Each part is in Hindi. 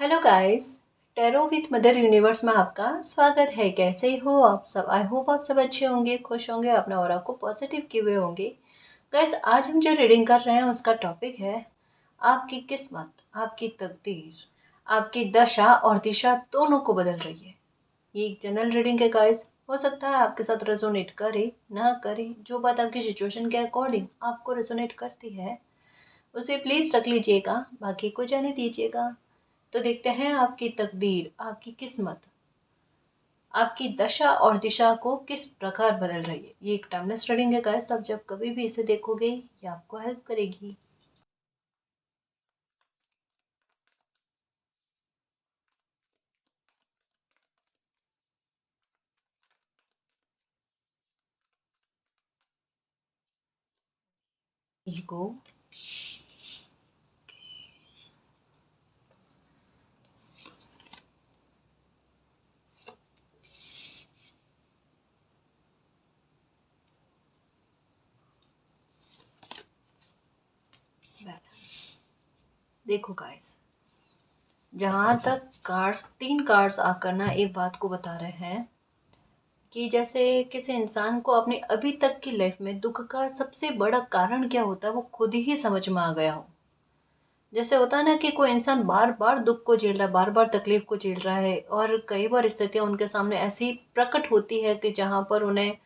Hello guys. Tarot with mother universe में आपका स्वागत है। कैसे हो आप सब? आई होप आप सब अच्छे होंगे, खुश होंगे, अपना ऑरा को पॉजिटिव किए हुए होंगे। गाइस, आज हम जो रीडिंग कर रहे हैं उसका टॉपिक है आपकी किस्मत, आपकी तकदीर, आपकी दशा और दिशा दोनों को बदल रही है। ये एक जनरल रीडिंग है गाइस। हो सकता है आपके साथ रेजोनेट करे ना करे, जो बात आपकी सिचुएशन के अकॉर्डिंग आपको रेजोनेट करती है उसे प्लीज रख लीजिएगा, बाकी को जाने दीजिएगा। तो देखते हैं आपकी तकदीर, आपकी किस्मत, आपकी दशा और दिशा को किस प्रकार बदल रही है। ये एक टाइमलेस रीडिंग है गाइस, तो आप जब कभी भी इसे देखोगे ये आपको हेल्प करेगी। Ego, balance. देखो गाइस, जहां तक तीन कार्ड्स आकर ना एक बात को बता रहे हैं कि जैसे किसी इंसान को अपनी अभी तक की लाइफ में दुख का सबसे बड़ा कारण क्या होता है वो खुद ही समझ में आ गया हो। जैसे होता है ना कि कोई इंसान बार बार दुख को झेल रहा है, बार बार तकलीफ को झेल रहा है, और कई बार स्थितियां उनके सामने ऐसी प्रकट होती है कि जहां पर उन्हें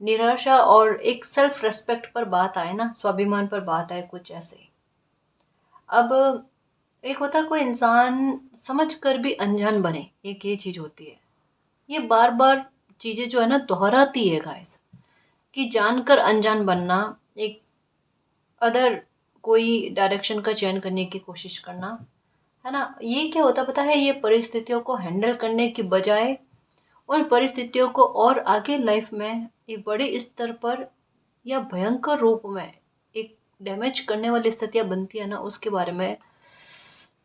निराशा और एक सेल्फ रेस्पेक्ट पर बात आए ना, स्वाभिमान पर बात आए, कुछ ऐसे। अब एक होता है कोई इंसान समझ कर भी अनजान बने, एक ये चीज होती है। ये बार बार चीजें जो है ना दोहराती है गाइस, कि जानकर अनजान बनना, एक अदर कोई डायरेक्शन का चयन करने की कोशिश करना, है ना। ये क्या होता पता है, ये परिस्थितियों को हैंडल करने की बजाय उन परिस्थितियों को और आगे लाइफ में एक बड़े स्तर पर या भयंकर रूप में एक डैमेज करने वाली स्थितियां बनती है ना, उसके बारे में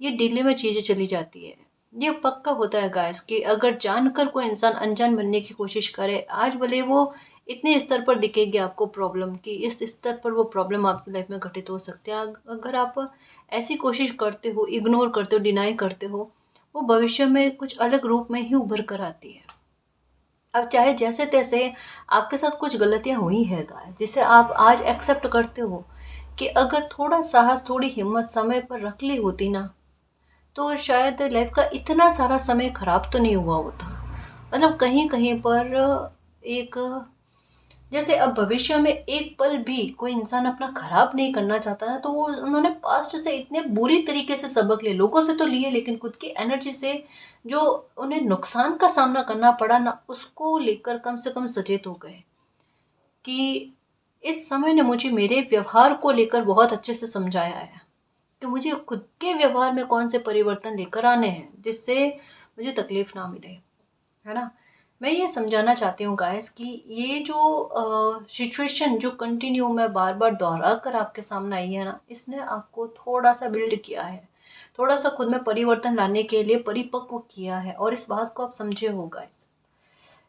ये डिले में चीजें चली जाती है। ये पक्का होता है गाइस कि अगर जानकर कोई इंसान अनजान बनने की कोशिश करे, आज भले वो इतने स्तर पर दिखेगी आपको प्रॉब्लम, कि इस स्तर पर वो प्रॉब्लम आपकी लाइफ में घटित हो सकती है, अगर आप ऐसी कोशिश करते हो, इग्नोर करते हो, डिनाई करते हो, वो भविष्य में कुछ अलग रूप में ही उभर कर आती है। अब चाहे जैसे तैसे आपके साथ कुछ गलतियां हुई है गाइस, जिसे आप आज एक्सेप्ट करते हो, कि अगर थोड़ा साहस, थोड़ी हिम्मत समय पर रख ली होती ना, तो शायद लाइफ का इतना सारा समय खराब तो नहीं हुआ होता। मतलब कहीं कहीं पर एक, जैसे अब भविष्य में एक पल भी कोई इंसान अपना खराब नहीं करना चाहता ना, तो वो उन्होंने पास्ट से इतने बुरी तरीके से सबक लिए, लोगों से तो लिए, लेकिन खुद की एनर्जी से जो उन्हें नुकसान का सामना करना पड़ा ना, उसको लेकर कम से कम सचेत हो गए कि इस समय ने मुझे मेरे व्यवहार को लेकर बहुत अच्छे से समझाया है कि मुझे खुद के व्यवहार में कौन से परिवर्तन लेकर आने हैं जिससे मुझे तकलीफ ना मिले, है ना। मैं ये समझाना चाहती हूँ गाइस कि ये जो सिचुएशन जो कंटिन्यू में बार बार दोहरा कर आपके सामने आई है ना, इसने आपको थोड़ा सा बिल्ड किया है, थोड़ा सा खुद में परिवर्तन लाने के लिए परिपक्व किया है, और इस बात को आप समझे हो गाइस।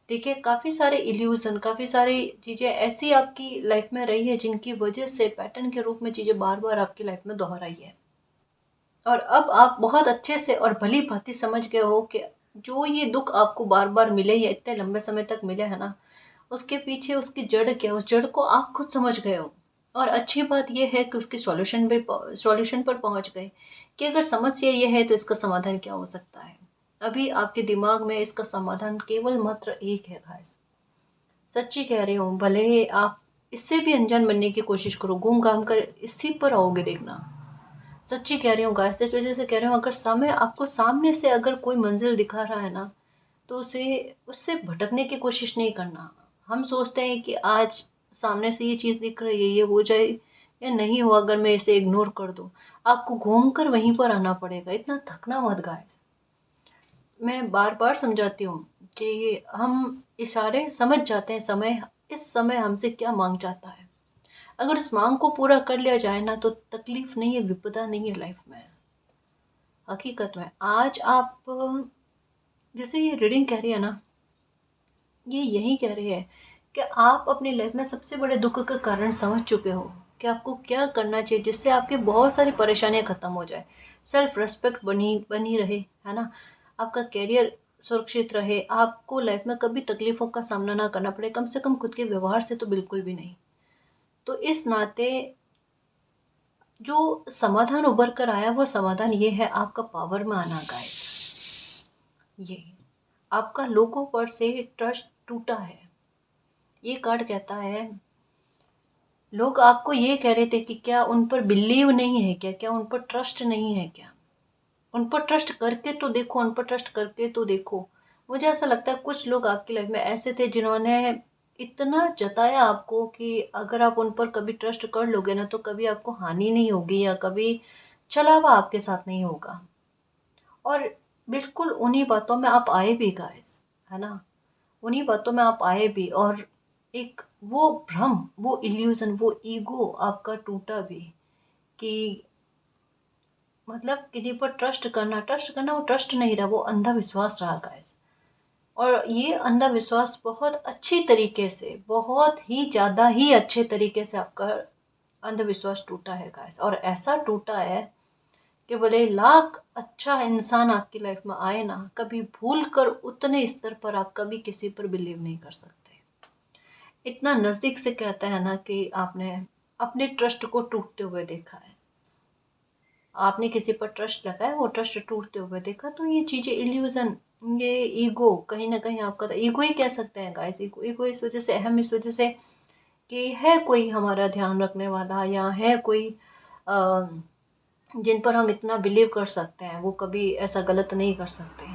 देखिए, काफ़ी सारे इल्यूजन, काफ़ी सारी चीज़ें ऐसी आपकी लाइफ में रही है जिनकी वजह से पैटर्न के रूप में चीज़ें बार बार आपकी लाइफ में दोहराई है, और अब आप बहुत अच्छे से और भली भांति समझ गए हो कि जो ये दुख आपको बार बार मिले या इतने लंबे समय तक मिले है ना, उसके पीछे उसकी जड़ क्या है, उस जड़ को आप खुद समझ गए हो। और अच्छी बात यह है कि उसके सॉल्यूशन पर पहुंच गए, कि अगर समस्या ये है तो इसका समाधान क्या हो सकता है। अभी आपके दिमाग में इसका समाधान केवल मात्र एक है गाइस। सच्ची कह रही हूँ, भले ही आप इससे भी अनजान बनने की कोशिश करो, घूम घाम कर इसी पर आओगे देखना। सच्ची कह रही हूँ गाइस, इस वजह से कह रही हूँ, अगर समय आपको सामने से अगर कोई मंजिल दिखा रहा है ना, तो उसे उससे भटकने की कोशिश नहीं करना। हम सोचते हैं कि आज सामने से ये चीज़ दिख रही है, ये हो जाए या नहीं हो, अगर मैं इसे इग्नोर कर दूँ, आपको घूम कर वहीं पर आना पड़ेगा। इतना थकना मत गाइस। मैं बार बार समझाती हूँ कि हम इशारे समझ जाते हैं, समय इस समय हमसे क्या मांग चाहता है। अगर उस मांग को पूरा कर लिया जाए ना, तो तकलीफ नहीं है, विपदा नहीं है लाइफ में। हकीकत में आज आप, जैसे ये रीडिंग कह रही है ना, ये यही कह रही है कि आप अपनी लाइफ में सबसे बड़े दुख का कारण समझ चुके हो। कि आपको क्या करना चाहिए जिससे आपकी बहुत सारी परेशानियाँ ख़त्म हो जाए, सेल्फ रिस्पेक्ट बनी बनी रहे, है ना? आपका करियर सुरक्षित रहे, आपको लाइफ में कभी तकलीफ़ों का सामना ना करना पड़े, कम से कम खुद के व्यवहार से तो बिल्कुल भी नहीं। तो इस नाते जो समाधान उभर कर आया वो समाधान ये है, आपका पावर में आना गाइस। ये आपका लोगों पर से ट्रस्ट टूटा है। ये कार्ड कहता है, लोग आपको ये कह रहे थे कि क्या उन पर बिलीव नहीं है क्या, क्या उन पर ट्रस्ट नहीं है क्या, उन पर ट्रस्ट करके तो देखो, उन पर ट्रस्ट करके तो देखो। मुझे ऐसा लगता है कुछ लोग आपकी लाइफ में ऐसे थे जिन्होंने इतना जताया आपको कि अगर आप उन पर कभी ट्रस्ट कर लोगे ना तो कभी आपको हानि नहीं होगी या कभी छलावा आपके साथ नहीं होगा। और बिल्कुल उन्हीं बातों में आप आए भी गाइस, है ना? उन्हीं बातों में आप आए भी, और एक वो भ्रम, वो इल्यूजन, वो ईगो आपका टूटा भी कि मतलब किसी पर ट्रस्ट करना वो ट्रस्ट नहीं रहा, वो अंधविश्वास रहा गाइस। और ये अंधविश्वास बहुत अच्छी तरीके से, बहुत ही ज़्यादा ही अच्छे तरीके से आपका अंधविश्वास टूटा है गाइस। और ऐसा टूटा है कि भले लाख अच्छा इंसान आपकी लाइफ में आए ना, कभी भूल कर उतने स्तर पर आप कभी किसी पर बिलीव नहीं कर सकते। इतना नज़दीक से कहता है ना कि आपने अपने ट्रस्ट को टूटते हुए देखा है, आपने किसी पर ट्रस्ट लगाया, वो ट्रस्ट टूटते हुए देखा। तो ये चीज़ें इल्यूजन, ये ईगो कहीं ना कहीं आपका ईगो ही कह सकते हैं गाइस। ईगो ईगो इस वजह से अहम, इस वजह से कि है कोई हमारा ध्यान रखने वाला, या है कोई अ, जिन पर हम इतना बिलीव कर सकते हैं, वो कभी ऐसा गलत नहीं कर सकते।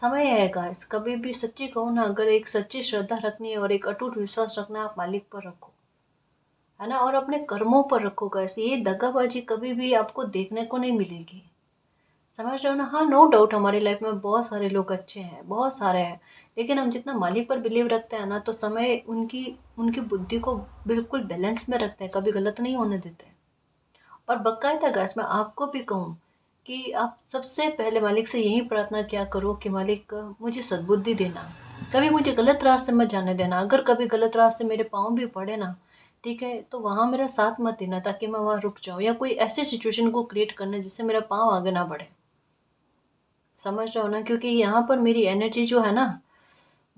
समय है गाइस, कभी भी सच्ची कहूँ ना, अगर एक सच्ची श्रद्धा रखनी है और एक अटूट विश्वास रखना है, आप मालिक पर रखो, है ना? और अपने कर्मों पर रखो गाइस। ये दगाबाजी कभी भी आपको देखने को नहीं मिलेगी, समझ रहे हो ना? हाँ, नो डाउट हमारी लाइफ में बहुत सारे लोग अच्छे हैं, बहुत सारे हैं, लेकिन हम जितना मालिक पर बिलीव रखते हैं ना, तो समय उनकी उनकी बुद्धि को बिल्कुल बैलेंस में रखते हैं, कभी गलत नहीं होने देते। और बाकायदा गाइस मैं आपको भी कहूँ कि आप सबसे पहले मालिक से यही प्रार्थना किया करो कि मालिक मुझे सद्बुद्धि देना, कभी मुझे गलत रास्ते मत जाने देना। अगर कभी गलत रास्ते मेरे पाँव भी पड़े ना, ठीक है, तो वहाँ मेरा साथ मत देना ताकि मैं वहाँ रुक जाऊँ, या कोई ऐसी सिचुएशन को क्रिएट करना जिससे मेरा पाँव आगे ना बढ़े। समझ रहे हो ना? क्योंकि यहाँ पर मेरी एनर्जी जो है ना,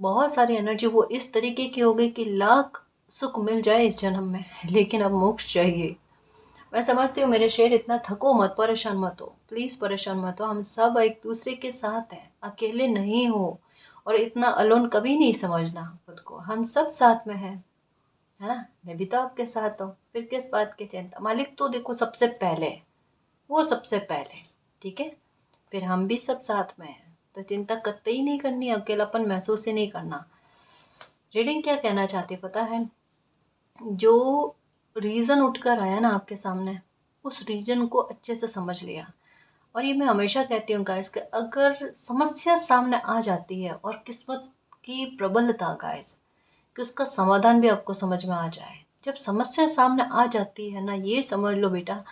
बहुत सारी एनर्जी वो इस तरीके की हो गई कि लाख सुख मिल जाए इस जन्म में, लेकिन अब मोक्ष चाहिए। मैं समझती हूँ मेरे शेर, इतना थको मत, परेशान मत हो, प्लीज़ परेशान मत हो। हम सब एक दूसरे के साथ हैं, अकेले नहीं हो। और इतना अलोन कभी नहीं समझना खुद को, हम सब साथ में हैं, है ना? मैं भी तो आपके साथ हूँ, फिर किस बात की चिंता? मालिक तो देखो सबसे पहले, वो सबसे पहले, ठीक है? फिर हम भी सब साथ में हैं, तो चिंता कतई नहीं करनी, अकेलापन महसूस ही नहीं करना। रीडिंग क्या कहना चाहती पता है? जो रीज़न उठकर आया ना आपके सामने, उस रीज़न को अच्छे से समझ लिया। और ये मैं हमेशा कहती हूँ गाइस कि अगर समस्या सामने आ जाती है और किस्मत की प्रबलता गाइस कि उसका समाधान भी आपको समझ में आ जाए, जब समस्या सामने आ जाती है ना, ये समझ लो बेटा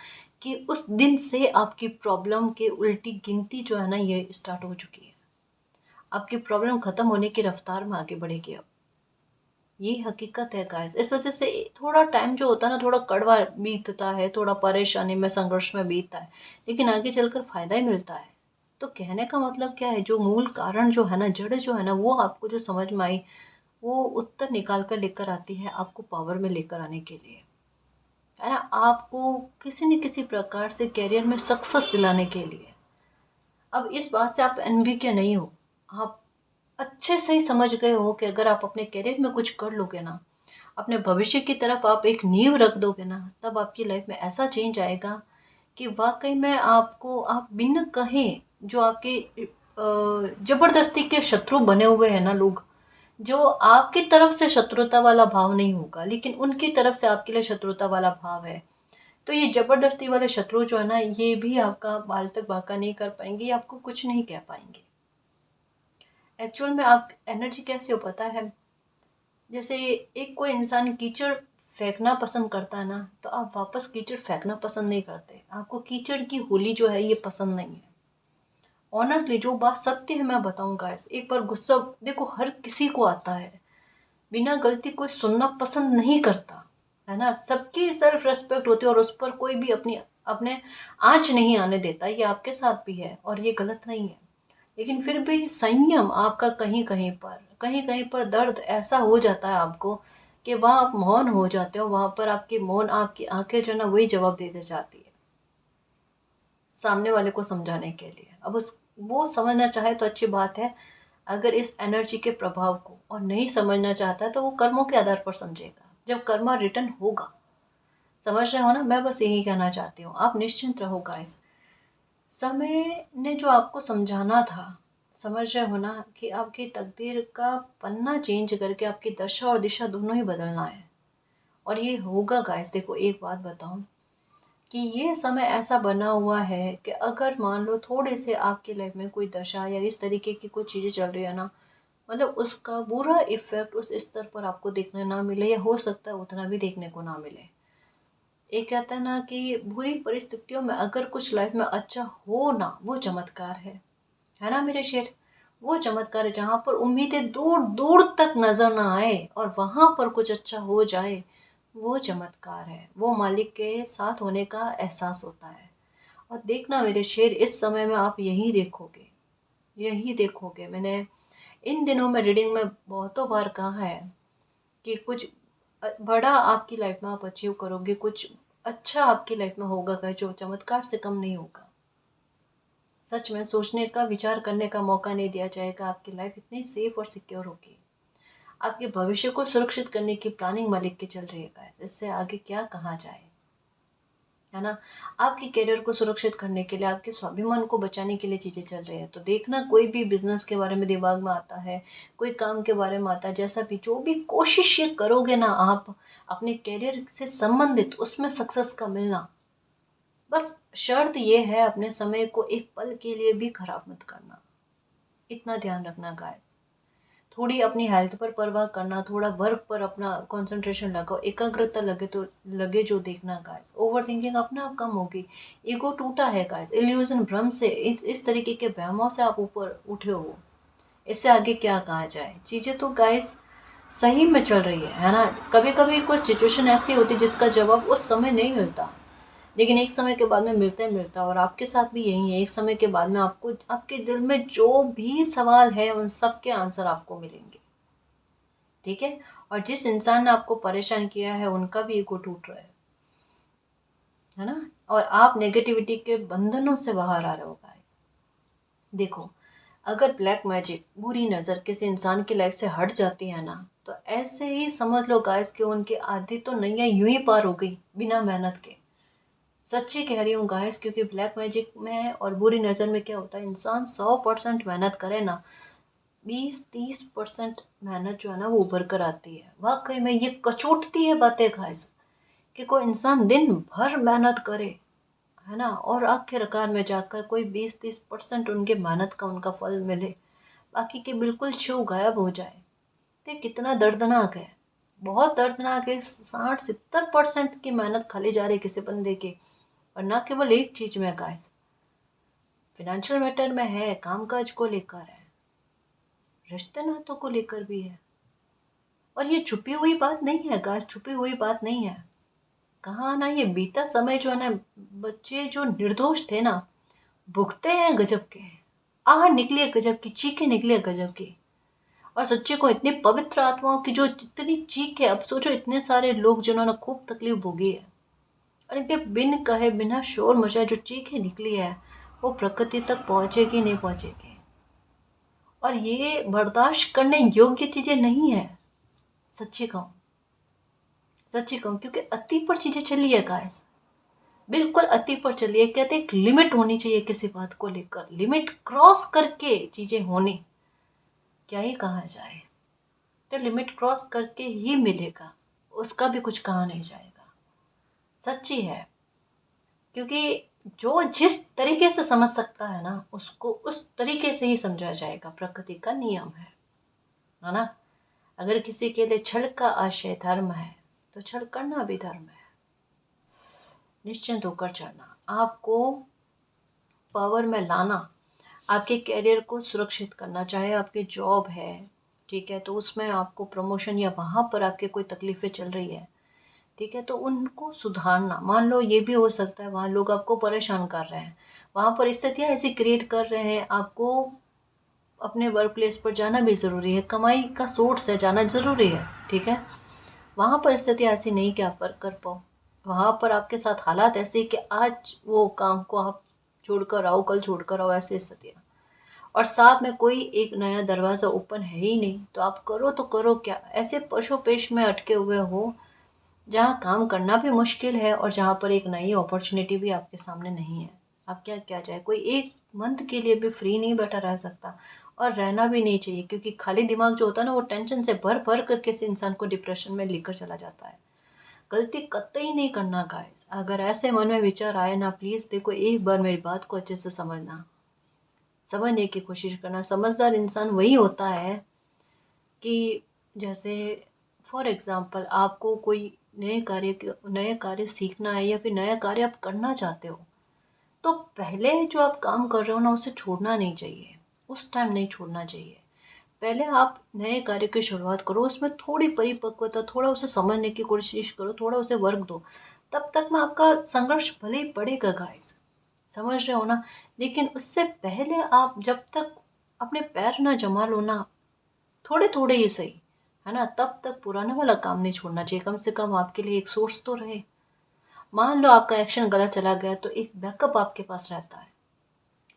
कि उस दिन से आपकी प्रॉब्लम के उल्टी गिनती जो है ना, ये स्टार्ट हो चुकी है। आपकी प्रॉब्लम खत्म होने की रफ्तार में आगे बढ़ेगी अब। ये हकीकत है गाइस। इस वजह से थोड़ा टाइम जो होता है ना, थोड़ा कड़वा बीतता है, थोड़ा परेशानी में, संघर्ष में बीतता है, लेकिन आगे चलकर फायदा ही मिलता है। तो कहने का मतलब क्या है, जो मूल कारण जो है ना, जड़ जो है ना, वो आपको जो समझ में आई, वो उत्तर निकाल कर लेकर आती है आपको पावर में लेकर आने के लिए, है ना? आपको किसी न किसी प्रकार से करियर में सक्सेस दिलाने के लिए। अब इस बात से आप अनभिज्ञ नहीं हो, आप अच्छे से ही समझ गए हो कि अगर आप अपने करियर में कुछ कर लोगे ना, अपने भविष्य की तरफ आप एक नींव रख दोगे ना, तब आपकी लाइफ में ऐसा चेंज आएगा कि वाकई में आपको, आप बिन कहे, जो आपके जबरदस्ती के शत्रु बने हुए हैं ना लोग, जो आपकी तरफ से शत्रुता वाला भाव नहीं होगा, लेकिन उनकी तरफ से आपके लिए शत्रुता वाला भाव है, तो ये जबरदस्ती वाले शत्रु जो है ना, ये भी आपका बाल तक बांका नहीं कर पाएंगे, ये आपको कुछ नहीं कह पाएंगे। एक्चुअल में आप एनर्जी कैसे हो पता है? जैसे एक कोई इंसान कीचड़ फेंकना पसंद करता है ना, तो आप वापस कीचड़ फेंकना पसंद नहीं करते। आपको कीचड़ की होली जो है ये पसंद नहीं है। ऑनेस्टली जो बात सत्य है मैं बताऊं गाइस, एक बार गुस्सा देखो हर किसी को आता है, बिना गलती कोई सुनना पसंद नहीं करता, है ना। सबकी सेल्फ रेस्पेक्ट होती है और उस पर कोई भी अपनी अपने आँच नहीं आने देता, ये आपके साथ भी है और ये गलत नहीं है। लेकिन फिर भी संयम आपका कहीं कहीं पर दर्द ऐसा हो जाता है आपको कि वहाँ आप मौन हो जाते हो, वहाँ पर आपकी मौन आपकी आंखें जो है ना वही जवाब दे दे जाती है सामने वाले को समझाने के लिए। अब उस वो समझना चाहे तो अच्छी बात है, अगर इस एनर्जी के प्रभाव को, और नहीं समझना चाहता है तो वो कर्मों के आधार पर समझेगा जब कर्मा रिटर्न होगा। समझ रहे हो ना, मैं बस यही कहना चाहती हूँ, आप निश्चिंत रहो गाइस। समय ने जो आपको समझाना था, समझ रहे हो ना, कि आपकी तकदीर का पन्ना चेंज करके आपकी दशा और दिशा दोनों ही बदलना है। और ये होगा गाइस। देखो एक बात बताऊं, कि ये समय ऐसा बना हुआ है कि अगर मान लो थोड़े से आपकी लाइफ में कोई दशा या इस तरीके की कोई चीज़ें चल रही है ना, मतलब उसका बुरा इफेक्ट उस स्तर पर आपको देखने ना मिले, या हो सकता है उतना भी देखने को ना मिले। एक कहता है ना कि बुरी परिस्थितियों में अगर कुछ लाइफ में अच्छा हो ना, वो चमत्कार है ना मेरे शेर। वो चमत्कार है जहाँ पर उम्मीदें दूर दूर तक नजर ना आए और वहां पर कुछ अच्छा हो जाए, वो चमत्कार है, वो मालिक के साथ होने का एहसास होता है। और देखना मेरे शेर, इस समय में आप यही देखोगे, यही देखोगे। मैंने इन दिनों में रीडिंग में बहुतों बार कहा है कि कुछ बड़ा आपकी लाइफ में आप अचीव करोगे, कुछ अच्छा आपकी लाइफ में होगा का जो चमत्कार से कम नहीं होगा। सच में सोचने का, विचार करने का मौका नहीं दिया जाएगा, आपकी लाइफ इतनी सेफ और सिक्योर होगी। आपके भविष्य को सुरक्षित करने की प्लानिंग मालिक की चल रही है गाइस, इससे आगे क्या कहा जाए, है ना। आपके करियर को सुरक्षित करने के लिए, आपके स्वाभिमान को बचाने के लिए चीज़ें चल रही है। तो देखना, कोई भी बिजनेस के बारे में दिमाग में आता है, कोई काम के बारे में आता है, जैसा भी जो भी कोशिश ये करोगे ना आप अपने करियर से संबंधित, उसमें सक्सेस का मिलना। बस शर्त ये है, अपने समय को एक पल के लिए भी खराब मत करना, इतना ध्यान रखना गाइस। थोड़ी अपनी हेल्थ पर परवाह करना, थोड़ा वर्क पर अपना कंसंट्रेशन लगाओ, एकाग्रता लगे तो लगे जो देखना गाइस। ओवर थिंकिंग अपने आप कम होगी। ईगो टूटा है गाइस, इल्यूजन, भ्रम से, इस तरीके के वहमों से आप ऊपर उठे हो। इससे आगे क्या कहा जाए, चीज़ें तो गाइस सही में चल रही है ना। कभी कभी कुछ सिचुएशन ऐसी होती है जिसका जवाब उस समय नहीं मिलता, लेकिन एक समय के बाद में मिलता ही मिलता है। और आपके साथ भी यही है, एक समय के बाद में आपको आपके दिल में जो भी सवाल है उन सब के आंसर आपको मिलेंगे, ठीक है। और जिस इंसान ने आपको परेशान किया है उनका भी ईगो टूट रहा है ना। और आप नेगेटिविटी के बंधनों से बाहर आ रहे हो गाइस। देखो, अगर ब्लैक मैजिक, बुरी नज़र किसी इंसान की लाइफ से हट जाती है ना, तो ऐसे ही समझ लो गाइस कि उनकी आधी तो नैया यूं ही पार हो गई बिना मेहनत के। सच्ची कह रही हूँ गाइस, क्योंकि ब्लैक मैजिक में और बुरी नज़र में क्या होता है, इंसान 100% मेहनत करे ना, 20-30% मेहनत जो है ना वो उभर कर आती है। वाकई में ये कचोटती है बातें गाइस, कि कोई इंसान दिन भर मेहनत करे, है ना, और आखिरकार में जाकर कोई 20-30% उनके मेहनत का उनका फल मिले, बाकी के बिल्कुल छू गायब हो जाए। तो कितना दर्दनाक है, बहुत दर्दनाक है। 60-70% की मेहनत खाली जा रही है किसी बंदे की, और ना केवल एक चीज में गाइस, फिनेंशियल मैटर में है, कामकाज को लेकर है, रिश्ते नातों को लेकर भी है। और ये छुपी हुई बात नहीं है गाइस, छुपी हुई बात नहीं है। कहाँ ना, ये बीता समय जो है ना, बच्चे जो निर्दोष थे ना, भुगते हैं गजब के, आह निकली है गजब की, चीखें निकली है गजब की। और सच्चे को इतनी पवित्र आत्माओं की जो जितनी चीख है, अब सोचो इतने सारे लोग जिन्होंने खूब तकलीफ भोगी है, और इनके बिन कहे बिना शोर मचाए जो चीखें निकली है, वो प्रकृति तक पहुंचेगी नहीं पहुंचेगी। और ये बर्दाश्त करने योग्य चीजें नहीं है, सच्ची कहूँ, सच्ची कहूँ, क्योंकि अति पर चीजें चली है गाइस, बिल्कुल अति पर चली है। कहते एक लिमिट होनी चाहिए किसी बात को लेकर, लिमिट क्रॉस करके चीजें होनी, क्या ही कहा जाए। तो लिमिट क्रॉस करके ही मिलेगा, उसका भी कुछ कहा नहीं जाएगा, सच्ची है। क्योंकि जो जिस तरीके से समझ सकता है ना, उसको उस तरीके से ही समझा जाएगा, प्रकृति का नियम है ना। अगर किसी के लिए छल का आशय धर्म है, तो छल करना भी धर्म है। निश्चिंत होकर चलना, आपको पावर में लाना, आपके करियर को सुरक्षित करना, चाहे आपकी जॉब है, ठीक है, तो उसमें आपको प्रमोशन या वहाँ पर आपके कोई तकलीफ़ें चल रही है, ठीक है, तो उनको सुधारना। मान लो ये भी हो सकता है वहाँ लोग आपको परेशान कर रहे हैं, वहाँ परिस्थितियाँ ऐसी क्रिएट कर रहे हैं, आपको अपने वर्क प्लेस पर जाना भी ज़रूरी है, कमाई का सोर्स है, जाना ज़रूरी है, ठीक है। वहाँ परिस्थितियाँ ऐसी नहीं कि आप वर्क कर पाओ, वहाँ पर आपके साथ हालात ऐसे ही कि आज वो काम को आप छोड़कर आओ, कल छोड़कर आओ, ऐसी स्थितियाँ। और साथ में कोई एक नया दरवाज़ा ओपन है ही नहीं, तो आप करो तो करो क्या? ऐसे पशोपेश में अटके हुए हो, जहाँ काम करना भी मुश्किल है और जहाँ पर एक नई अपॉर्चुनिटी भी आपके सामने नहीं है। अब क्या किया जाए? कोई एक मंथ के लिए भी फ्री नहीं बैठा रह सकता, और रहना भी नहीं चाहिए, क्योंकि खाली दिमाग जो होता है ना, वो टेंशन से भर भर कर किसी इंसान को डिप्रेशन में लेकर चला जाता है। गलती कतई नहीं करना गाइस। अगर ऐसे मन में विचार आए ना, प्लीज़ देखो, एक बार मेरी बात को अच्छे से समझना, समझने की कोशिश करना। समझदार इंसान वही होता है कि जैसे फॉर एग्ज़ाम्पल आपको कोई नए कार्य सीखना है या फिर नया कार्य आप करना चाहते हो, तो पहले जो आप काम कर रहे हो ना, उसे छोड़ना नहीं चाहिए, उस टाइम नहीं छोड़ना चाहिए। पहले आप नए कार्य की शुरुआत करो, उसमें थोड़ी परिपक्वता, थोड़ा उसे समझने की कोशिश करो, थोड़ा उसे वर्क दो। तब तक में आपका संघर्ष भले ही बढ़ेगा गाइस, समझ रहे हो ना? लेकिन उससे पहले आप जब तक अपने पैर ना जमा लो ना, थोड़े थोड़े ही सही, है ना, तब तक पुराना वाला काम नहीं छोड़ना चाहिए। कम से कम आपके लिए एक सोर्स तो रहे। मान लो आपका एक्शन गलत चला गया, तो एक बैकअप आपके पास रहता है।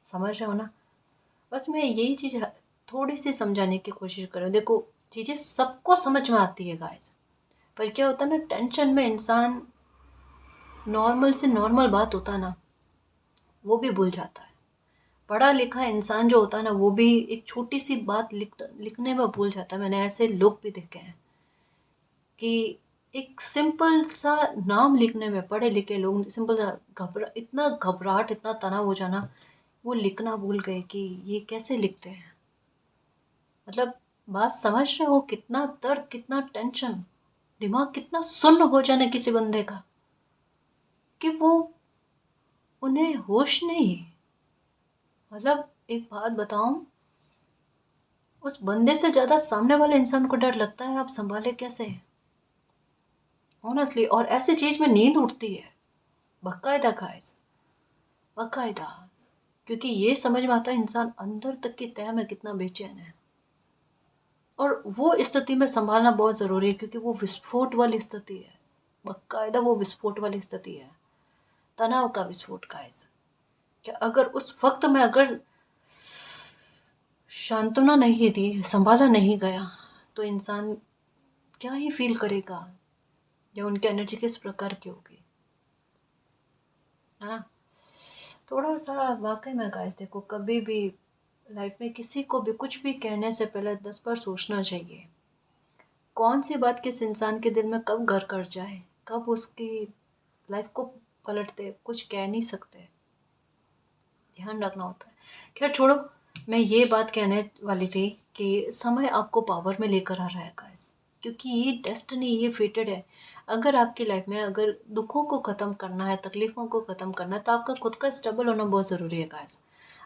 समझ रहे हो ना? बस मैं यही चीज़ थोड़ी सी समझाने की कोशिश कर रही हूँ। देखो, चीज़ें सबको समझ में आती है गाइस, पर क्या होता है ना, टेंशन में इंसान नॉर्मल से नॉर्मल बात होता है ना, वो भी भूल जाता है। पढ़ा लिखा इंसान जो होता है ना, वो भी एक छोटी सी बात लिखने में भूल जाता है। मैंने ऐसे लोग भी देखे हैं कि एक सिंपल सा नाम लिखने में, पढ़े लिखे लोग सिंपल सा इतना घबराहट, इतना तनाव हो जाना, वो लिखना भूल गए कि ये कैसे लिखते हैं। मतलब, बात समझ रहे हो? कितना दर्द, कितना टेंशन, दिमाग कितना सुन्न हो जाना किसी बंदे का, कि वो, उन्हें होश नहीं। मतलब, एक बात बताऊं, उस बंदे से ज्यादा सामने वाले इंसान को डर लगता है, आप संभाले कैसे, ऑनेस्टली। और ऐसी चीज में नींद उठती है, बाकायदा गाइस, बाकायदा। क्योंकि ये समझ में आता है इंसान अंदर तक की तह में कितना बेचैन है। और वो स्थिति में संभालना बहुत ज़रूरी है, क्योंकि वो विस्फोट वाली स्थिति है, बाकायदा वो विस्फोट वाली स्थिति है, तनाव का विस्फोट का ऐसा। क्या अगर उस वक्त में अगर सांत्वना नहीं दी, संभाला नहीं गया, तो इंसान क्या ही फील करेगा, या उनकी एनर्जी किस प्रकार की होगी, है ना? थोड़ा सा वाकई में गाइस, देखो, कभी भी लाइफ में किसी को भी कुछ भी कहने से पहले 10 बार सोचना चाहिए। कौन सी बात किस इंसान के दिल में कब घर कर जाए, कब उसकी लाइफ को पलट दे, कुछ कह नहीं सकते, ध्यान रखना होता है। खैर छोड़ो, मैं ये बात कहने वाली थी कि समय आपको पावर में लेकर आ रहा है गाइस, क्योंकि ये डेस्टिनी, ये फेटेड है। अगर आपकी लाइफ में अगर दुखों को ख़त्म करना है, तकलीफ़ों को ख़त्म करना है, तो आपका खुद का स्टेबल होना बहुत ज़रूरी है गाइस।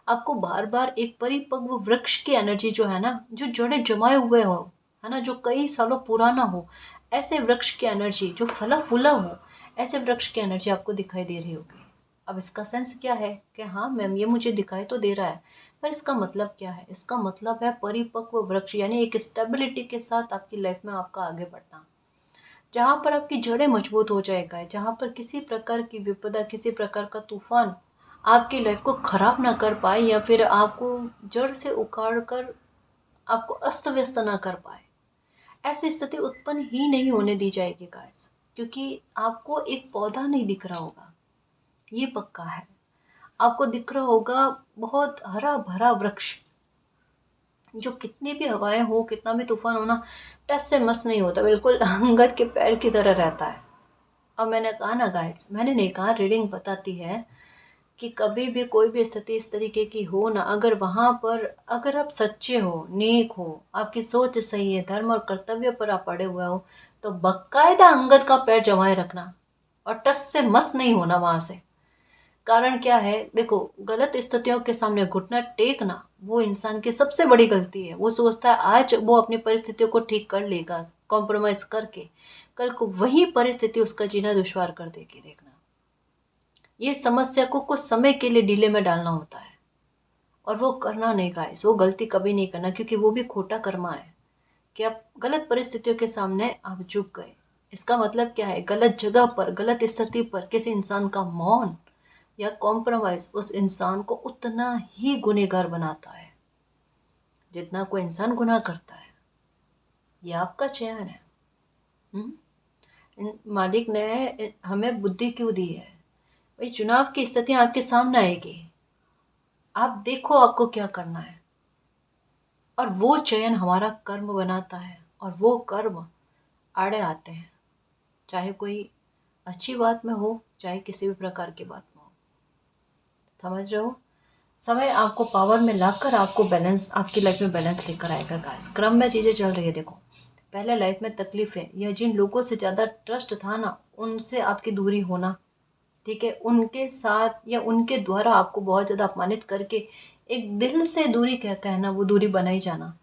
आपको बार बार एक परिपक्व वृक्ष की एनर्जी जो है ना, जो जड़ें जमाए हुए हो, है ना, जो कई सालों पुराना हो, ऐसे वृक्ष की एनर्जी जो फला फूला हो, ऐसे वृक्ष की एनर्जी आपको दिखाई दे रही होगी। अब इसका सेंस क्या है कि हाँ मैम, ये मुझे दिखाई तो दे रहा है, पर इसका मतलब क्या है? इसका मतलब है परिपक्व वृक्ष, यानी एक स्टेबिलिटी के साथ आपकी लाइफ में आपका आगे बढ़ना, जहाँ पर आपकी जड़ें मजबूत हो जाएगा, जहाँ पर किसी प्रकार की विपदा, किसी प्रकार का तूफान आपकी लाइफ को खराब ना कर पाए, या फिर आपको जड़ से उखाड़ कर आपको अस्त व्यस्त ना कर पाए। ऐसी स्थिति उत्पन्न ही नहीं होने दी जाएगी गाइस, क्योंकि आपको एक पौधा नहीं दिख रहा होगा, ये पक्का है। आपको दिख रहा होगा बहुत हरा भरा वृक्ष, जो कितनी भी हवाएं हो, कितना भी तूफान हो ना, टस से मस नहीं होता, बिल्कुल अंगद के पैर की तरह रहता है। अब मैंने कहा ना गाइस, मैंने नहीं कहा, रीडिंग बताती है कि कभी भी कोई भी स्थिति इस तरीके की हो ना, अगर वहाँ पर अगर आप सच्चे हो, नेक हो, आपकी सोच सही है, धर्म और कर्तव्य पर आप पड़े हुए हो, तो बकायदा अंगद का पैर जमाए रखना, और टस से मस नहीं होना वहाँ से। कारण क्या है, देखो गलत स्थितियों के सामने घुटना टेकना वो इंसान की सबसे बड़ी गलती है। वो सोचता है आज वो अपनी परिस्थितियों को ठीक कर लेगा कॉम्प्रोमाइज करके, कल को वही परिस्थिति उसका जीना दुश्वार कर देगी। देखना, ये समस्या को कुछ समय के लिए डिले में डालना होता है, और वो करना नहीं गाइस, वो गलती कभी नहीं करना, क्योंकि वो भी खोटा कर्मा है कि आप गलत परिस्थितियों के सामने आप झुक गए। इसका मतलब क्या है, गलत जगह पर गलत स्थिति पर किसी इंसान का मौन या कॉम्प्रोमाइज उस इंसान को उतना ही गुनहगार बनाता है जितना कोई इंसान गुनाह करता है। ये आपका चयन है। हम्म? मालिक ने हमें बुद्धि क्यों दी है? भाई चुनाव की स्थितियां आपके सामने आएगी, आप देखो आपको क्या करना है, और वो चयन हमारा कर्म बनाता है, और वो कर्म आड़े आते हैं, चाहे कोई अच्छी बात में हो चाहे किसी भी प्रकार की बात में हो। समझ रहे हो? समय आपको पावर में लाकर आपको बैलेंस, आपकी लाइफ में बैलेंस लेकर आएगा गाइस। क्रम में चीज़ें चल रही है। देखो, पहले लाइफ में तकलीफें या जिन लोगों से ज़्यादा ट्रस्ट था ना, उनसे आपकी दूरी होना, ठीक है, उनके साथ या उनके द्वारा आपको बहुत ज़्यादा अपमानित करके एक दिल से दूरी कहते हैं ना, वो दूरी बनाई जाना,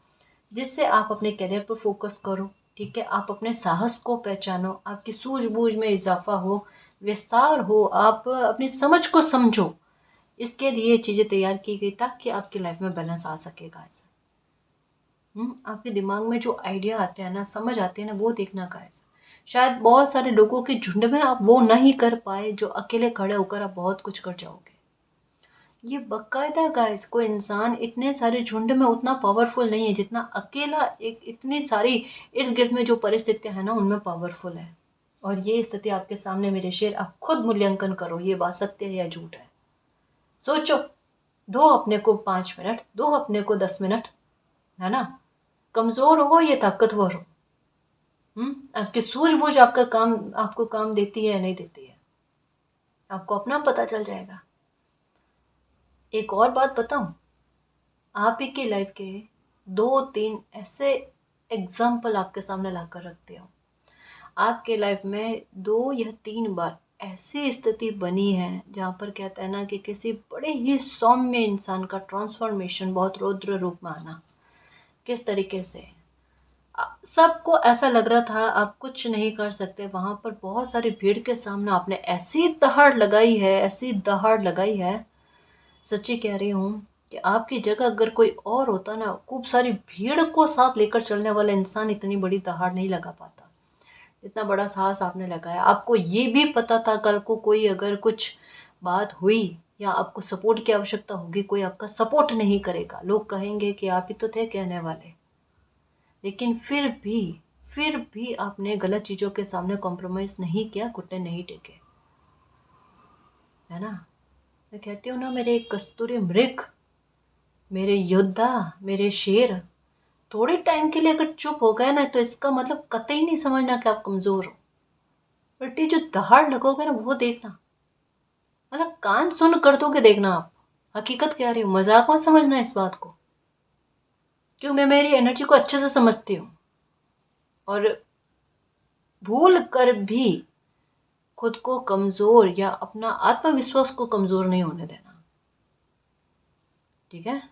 जिससे आप अपने करियर पर फोकस करो, ठीक है, आप अपने साहस को पहचानो, आपकी सूझबूझ में इजाफा हो, विस्तार हो, आप अपनी समझ को समझो। इसके लिए चीज़ें तैयार की गई ताकि आपकी लाइफ में बैलेंस आ सकेगा। ऐसा आपके दिमाग में जो आइडिया आते हैं ना, समझ आते हैं ना, वो देखना का ऐसा। शायद बहुत सारे लोगों के झुंड में आप वो नहीं कर पाए जो अकेले खड़े होकर आप बहुत कुछ कर जाओगे। ये बकायदा गाइस, कोई इंसान इतने सारे झुंड में उतना पावरफुल नहीं है जितना अकेला एक इतनी सारी इर्द गिर्द में जो परिस्थितियां है ना उनमें पावरफुल है। और ये स्थिति आपके सामने मेरे शेर, आप खुद मूल्यांकन करो ये बात सत्य है या झूठ है। सोचो, दो अपने को 5 मिनट, दो अपने को 10 मिनट, है ना? कमजोर हो या ताकतवर हो, आपकी सूझबूझ आपका काम आपको काम देती है या नहीं देती है, आपको अपना पता चल जाएगा। एक और बात बताऊं, आप ही की लाइफ के 2-3 ऐसे एग्जाम्पल आपके सामने लाकर रखते हो। आपके लाइफ में 2 या 3 बार ऐसी स्थिति बनी है जहाँ पर कहता है ना कि किसी बड़े ही सौम्य इंसान का ट्रांसफॉर्मेशन बहुत रौद्र रूप में आना। किस तरीके से? सबको ऐसा लग रहा था आप कुछ नहीं कर सकते, वहां पर बहुत सारी भीड़ के सामने आपने ऐसी दहाड़ लगाई है, ऐसी दहाड़ लगाई है, सच्ची कह रही हूँ कि आपकी जगह अगर कोई और होता ना, खूब सारी भीड़ को साथ लेकर चलने वाला इंसान इतनी बड़ी दहाड़ नहीं लगा पाता। इतना बड़ा साहस आपने लगाया। आपको ये भी पता था कल को कोई अगर कुछ बात हुई या आपको सपोर्ट की आवश्यकता होगी, कोई आपका सपोर्ट नहीं करेगा, लोग कहेंगे कि आप ही तो थे कहने वाले। लेकिन फिर भी आपने गलत चीज़ों के सामने कॉम्प्रोमाइज़ नहीं किया, घुटने नहीं टेके, है ना? मैं कहती हूँ ना, मेरे कस्तूरी मृग, मेरे योद्धा, मेरे शेर, थोड़े टाइम के लिए अगर चुप हो गए ना, तो इसका मतलब कतई नहीं समझना कि आप कमज़ोर हो। उल्टी जो दहाड़ लगोगे ना वो देखना, मतलब कान सुन कर दोगे देखना आप। हकीकत कह रही हूँ, मजाक मत समझना इस बात को, क्यों मैं मेरी एनर्जी को अच्छे से समझती हूँ। और भूल कर भी खुद को कमज़ोर या अपना आत्मविश्वास को कमज़ोर नहीं होने देना, ठीक है?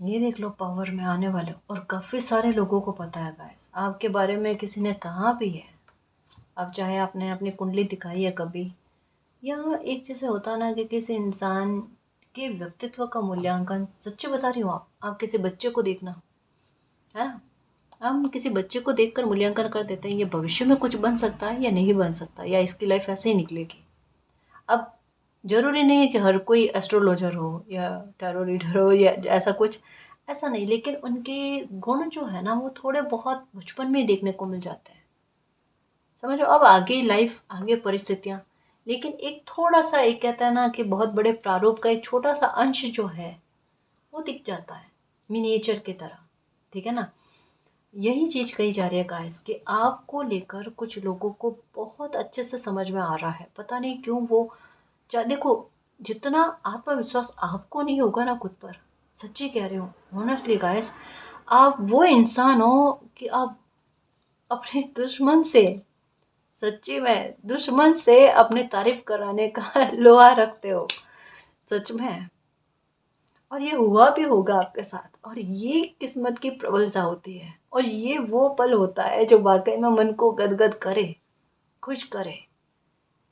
ये देख लो, पावर में आने वाले और काफ़ी सारे लोगों को पता है गाइस, आपके बारे में किसी ने कहा भी है। अब चाहे आपने अपनी कुंडली दिखाई है कभी, या एक जैसे होता ना कि किसी इंसान के व्यक्तित्व का मूल्यांकन, सच्ची बता रही हूँ, आप किसी बच्चे को देखना, है ना? हम किसी बच्चे को देखकर मूल्यांकन कर देते हैं, ये भविष्य में कुछ बन सकता है या नहीं बन सकता, या इसकी लाइफ ऐसे ही निकलेगी। अब ज़रूरी नहीं है कि हर कोई एस्ट्रोलॉजर हो या टैरो रीडर हो या ऐसा कुछ, ऐसा नहीं, लेकिन उनके गुण जो है ना वो थोड़े बहुत बचपन में ही देखने को मिल जाते हैं। समझ लो, अब आगे लाइफ, आगे परिस्थितियाँ, लेकिन एक थोड़ा सा, एक कहता है ना कि बहुत बड़े प्रारूप का एक छोटा सा अंश जो है वो दिख जाता है, मिनिएचर की तरह, ठीक है ना? यही चीज़ कही जा रही है गाइस कि आपको लेकर कुछ लोगों को बहुत अच्छे से समझ में आ रहा है, पता नहीं क्यों वो देखो, जितना आत्मविश्वास आपको नहीं होगा ना खुद पर, सच्ची कह रही हूँ, ऑनेस्टली गाइस, आप वो इंसान हो कि आप अपने दुश्मन से, सच्ची में दुश्मन से अपनी तारीफ कराने का लोहा रखते हो, सच में। और ये हुआ भी होगा आपके साथ, और ये किस्मत की प्रबलता होती है, और ये वो पल होता है जो वाकई में मन को गदगद करे, खुश करे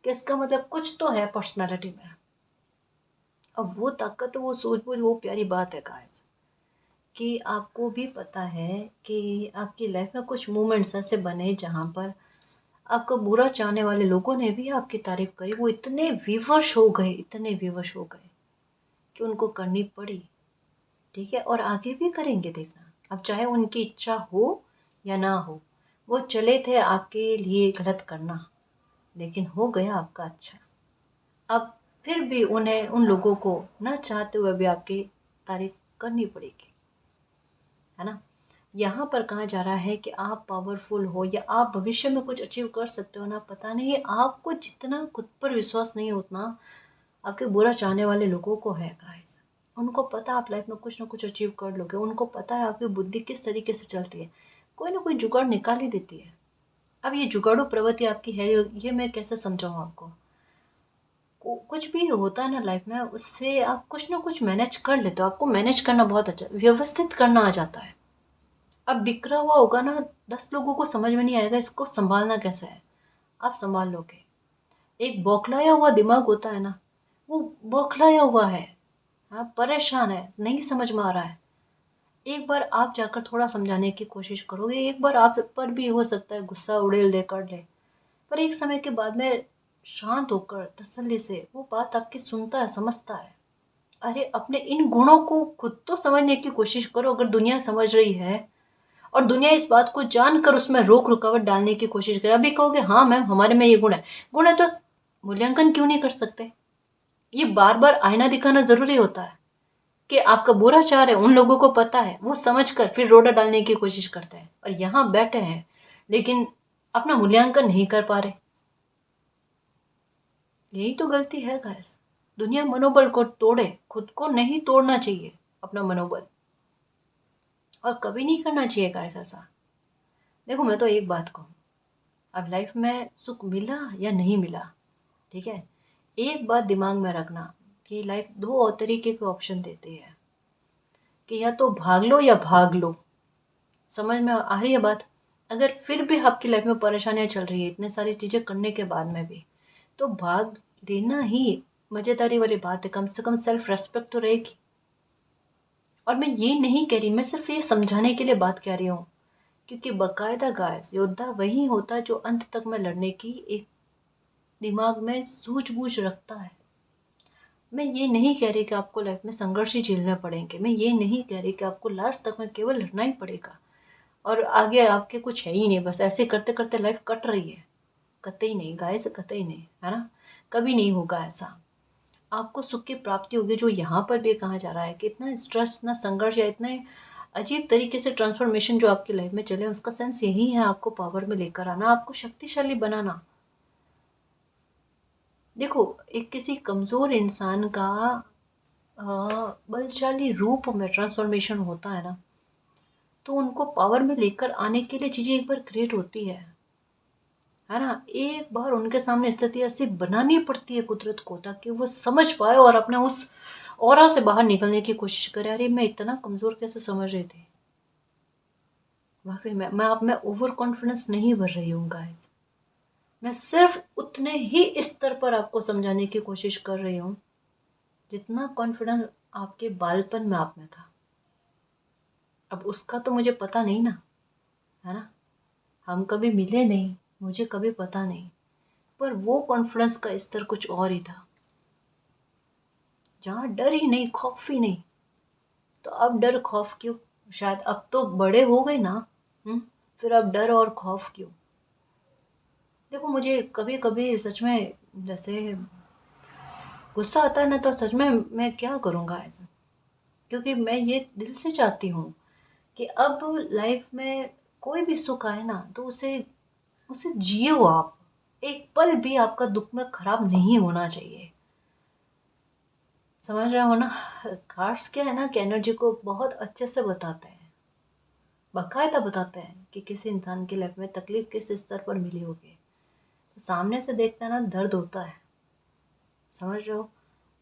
कि इसका मतलब कुछ तो है पर्सनालिटी में। अब वो ताकत, वो सूझबूझ, वो प्यारी बात है गाइस, कि आपको भी पता है कि आपकी लाइफ में कुछ मोमेंट्स ऐसे बने जहाँ पर आपको बुरा चाहने वाले लोगों ने भी आपकी तारीफ करी, वो इतने विवश हो गए, इतने विवश हो गए कि उनको करनी पड़ी। ठीक है, और आगे भी करेंगे देखना। अब चाहे उनकी इच्छा हो या ना हो, वो चले थे आपके लिए गलत करना, लेकिन हो गया आपका अच्छा। अब फिर भी उन्हें, उन लोगों को ना चाहते हुए भी आपकी तारीफ करनी पड़ेगी, है ना। यहाँ पर कहा जा रहा है कि आप पावरफुल हो या आप भविष्य में कुछ अचीव कर सकते हो ना, पता नहीं आपको जितना खुद पर विश्वास नहीं है उतना आपके बुरा चाहने वाले लोगों को है गाइस। उनको पता आप लाइफ में कुछ ना कुछ अचीव कर लोगे, उनको पता है आपकी बुद्धि किस तरीके से चलती है, कोई ना कोई जुगाड़ निकाल ही देती है। अब ये जुगाड़ू प्रवृत्ति आपकी है, ये मैं कैसे समझाऊँ आपको। कुछ भी होता है ना लाइफ में, उससे आप कुछ ना कुछ मैनेज कर लेते हो, आपको मैनेज करना बहुत अच्छा, व्यवस्थित करना आ जाता है। अब बिखरा हुआ होगा ना, 10 लोगों को समझ में नहीं आएगा इसको संभालना कैसे है, आप संभाल लोगे। एक बौखलाया हुआ दिमाग होता है ना, वो बौखलाया हुआ है, हाँ परेशान है, नहीं समझ में आ रहा है। एक बार आप जाकर थोड़ा समझाने की कोशिश करोगे, एक बार आप पर भी हो सकता है गुस्सा उड़ेल दे कर ले, पर एक समय के बाद में शांत होकर तसल्ली से वो बात आपकी सुनता है, समझता है। अरे अपने इन गुणों को खुद तो समझने की कोशिश करो, अगर दुनिया समझ रही है और दुनिया इस बात को जानकर उसमें रोक रुकावट डालने की कोशिश करे। अभी कहोगे हाँ मैम हमारे में ये गुण है तो मूल्यांकन क्यों नहीं कर सकते। ये बार बार आईना दिखाना जरूरी होता है कि आपका बुरा चाह है, उन लोगों को पता है, वो समझ कर फिर रोड़ा डालने की कोशिश करते हैं, और यहाँ बैठे हैं लेकिन अपना मूल्यांकन नहीं कर पा रहे। यही तो गलती है गाइस। दुनिया मनोबल को तोड़े, खुद को नहीं तोड़ना चाहिए अपना मनोबल, और कभी नहीं करना चाहिए गाइस ऐसा। देखो मैं तो एक बात कहूँ, अब लाइफ में सुख मिला या नहीं मिला, ठीक है, एक बात दिमाग में रखना कि लाइफ दो और तरीके के ऑप्शन देती है कि या तो भाग लो या भाग लो। समझ में आ रही है बात। अगर फिर भी आपकी लाइफ में परेशानियां चल रही है इतने सारी चीजें करने के बाद में भी, तो भाग लेना ही मजेदारी वाली बात है, कम से कम सेल्फ रेस्पेक्ट तो रहेगी। और मैं ये नहीं कह रही, मैं सिर्फ ये समझाने के लिए बात कह रही हूँ, क्योंकि बकायदा गाइस योद्धा वही होता है जो अंत तक में लड़ने की एक दिमाग में सूझबूझ रखता है। मैं ये नहीं कह रही कि आपको लाइफ में संघर्ष ही झेलने पड़ेंगे, मैं ये नहीं कह रही कि आपको लास्ट तक में केवल लड़ना ही पड़ेगा और आगे आपके कुछ है ही नहीं, बस ऐसे करते करते लाइफ कट रही है। कतई नहीं गाइस, कतई नहीं, है ना। कभी नहीं होगा ऐसा। आपको सुख की प्राप्ति होगी, जो यहाँ पर भी कहा जा रहा है कि इतना स्ट्रेस, इतना संघर्ष या इतने अजीब तरीके से ट्रांसफॉर्मेशन जो आपकी लाइफ में चले, उसका सेंस यही है आपको पावर में लेकर आना, आपको शक्तिशाली बनाना। देखो एक किसी कमजोर इंसान का बलशाली रूप में ट्रांसफॉर्मेशन होता है ना, तो उनको पावर में लेकर आने के लिए चीजें एक बार क्रिएट होती है ना। एक बार उनके सामने स्थिति ऐसी बनानी पड़ती है कुदरत को, ताकि वो समझ पाए और अपने उस ऑरा से बाहर निकलने की कोशिश करे। अरे मैं इतना कमजोर कैसे समझ रही थी। वाकई में मैं आप में ओवर कॉन्फिडेंस नहीं भर रही हूँ गाइस, मैं सिर्फ उतने ही स्तर पर आपको समझाने की कोशिश कर रही हूँ जितना कॉन्फिडेंस आपके बालपन में आप में था। अब उसका तो मुझे पता नहीं ना, है ना, हम कभी मिले नहीं, मुझे कभी पता नहीं, पर वो कॉन्फिडेंस का स्तर कुछ और ही था, जहाँ डर ही नहीं, खौफ ही नहीं। तो अब डर खौफ क्यों, शायद अब तो बड़े हो गए ना। फिर अब डर और खौफ क्यों। देखो मुझे कभी कभी सच में जैसे गुस्सा आता है ना, तो सच में मैं क्या करूँगा ऐसा, क्योंकि मैं ये दिल से चाहती हूँ कि अब लाइफ में कोई भी सुख आए ना, तो उसे उसे जियो आप। एक पल भी आपका दुख में खराब नहीं होना चाहिए। समझ रहे हो ना। कार्ड्स क्या है ना कि एनर्जी को बहुत अच्छे से बताते हैं। बाकायदा बताते हैं कि किसी इंसान की लाइफ में तकलीफ किस स्तर पर मिली होगी। तो सामने से देखते हैं ना, दर्द होता है, समझ रहे हो।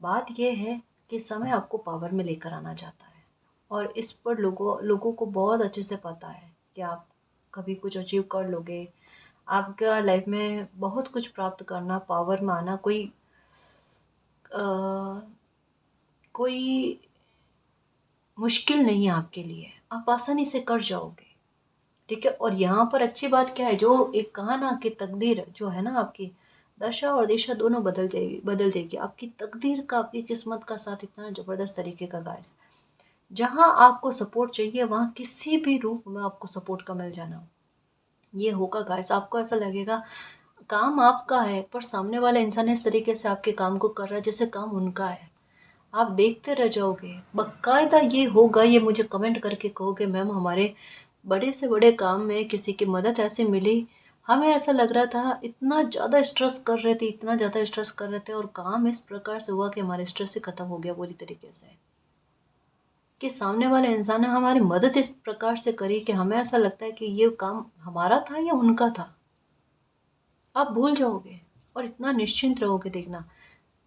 बात यह है कि समय आपको पावर में लेकर आना चाहता है, और इस पर लोगों लोगों को बहुत अच्छे से पता है कि आप कभी कुछ अचीव कर लोगे। आपका लाइफ में बहुत कुछ प्राप्त करना, पावर में आना अ, कोई मुश्किल नहीं है आपके लिए, आप आसानी से कर जाओगे। ठीक है। और यहाँ पर अच्छी बात क्या है, जो एक कहा ना कि तकदीर जो है ना आपकी, दशा और दिशा दोनों बदल देगी। आपकी तकदीर का, आपकी किस्मत का साथ इतना ज़बरदस्त तरीके का गाइस। जहाँ आपको सपोर्ट चाहिए वहाँ किसी भी रूप में आपको सपोर्ट का मिल जाना, ये होगा गाइस। आपको ऐसा लगेगा काम आपका है, पर सामने वाला इंसान इस तरीके से आपके काम को कर रहा है जैसे काम उनका है। आप देखते रह जाओगे, बकायदा ये होगा। ये मुझे कमेंट करके कहोगे मैम हमारे बड़े से बड़े काम में किसी की मदद ऐसे मिली, हमें ऐसा लग रहा था, इतना ज़्यादा स्ट्रेस कर रहे थे, इतना ज़्यादा स्ट्रेस कर रहे थे, और काम इस प्रकार से हुआ कि हमारे स्ट्रेस से ख़त्म हो गया पूरी तरीके से। कि सामने वाले इंसान ने हमारी मदद इस प्रकार से करी कि हमें ऐसा लगता है कि ये काम हमारा था या उनका था। आप भूल जाओगे और इतना निश्चिंत रहोगे। देखना,